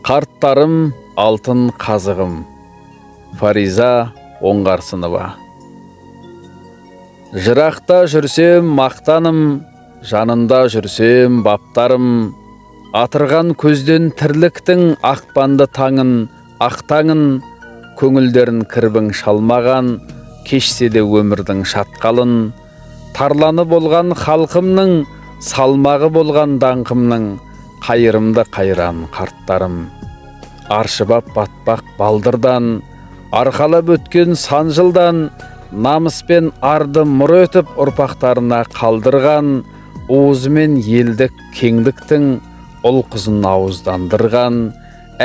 Қарттарым алтын қазығым. Фариза Оңғарсынова. Жырақта жүрсем мақтаным, жанында жүрсем баптарым. Атырған көзден тірліктің ақпанды таңын, ақтаңын, көңілдерін кірбің шалмаған, кешсе де өмірдің шатқалын. Тарланы болған халқымның, салмағы болған даңқымның, қайырымды қайран қарттарым. Аршыбап батпақ балдырдан, арқалап өткен сан жылдан, намыспен арды мұр өтіп ұрпақтарына қалдырған, уызымен елдік кеңдіктің ұл қызын ауыздандырған,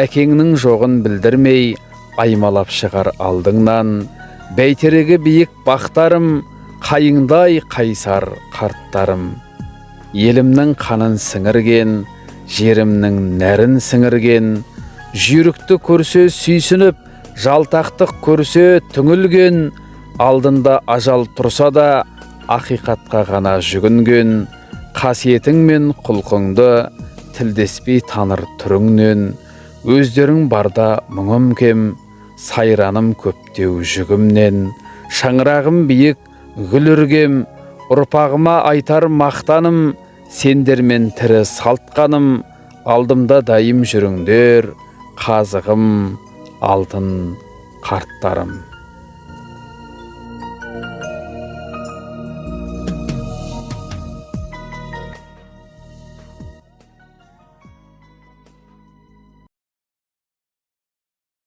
әкеңнің жоғын білдірмей аймалап шығар алдыңнан. Бәйтерегі биік бақтарым, қайыңдай қайсар қарттарым. Елімнің қанын сіңірген, жерімнің нәрін сіңірген, жүйрікті көрсе сүйсініп, жалтақтық көрсе түңілген, алдында ажал тұрса да ақиқатқа ғана жүгінген, қасиетің мен құлқыңды тілдеспей таныр түріңнен, өздерің барда мұңым кем, сайраным көптеу жүгімнен, шаңырағым биік гүл үргем, ұрпағыма айтар мақтаным, сендермен тірі салтқаным, алдымда дайым жүріңдер, қазығым алтын қарттарым.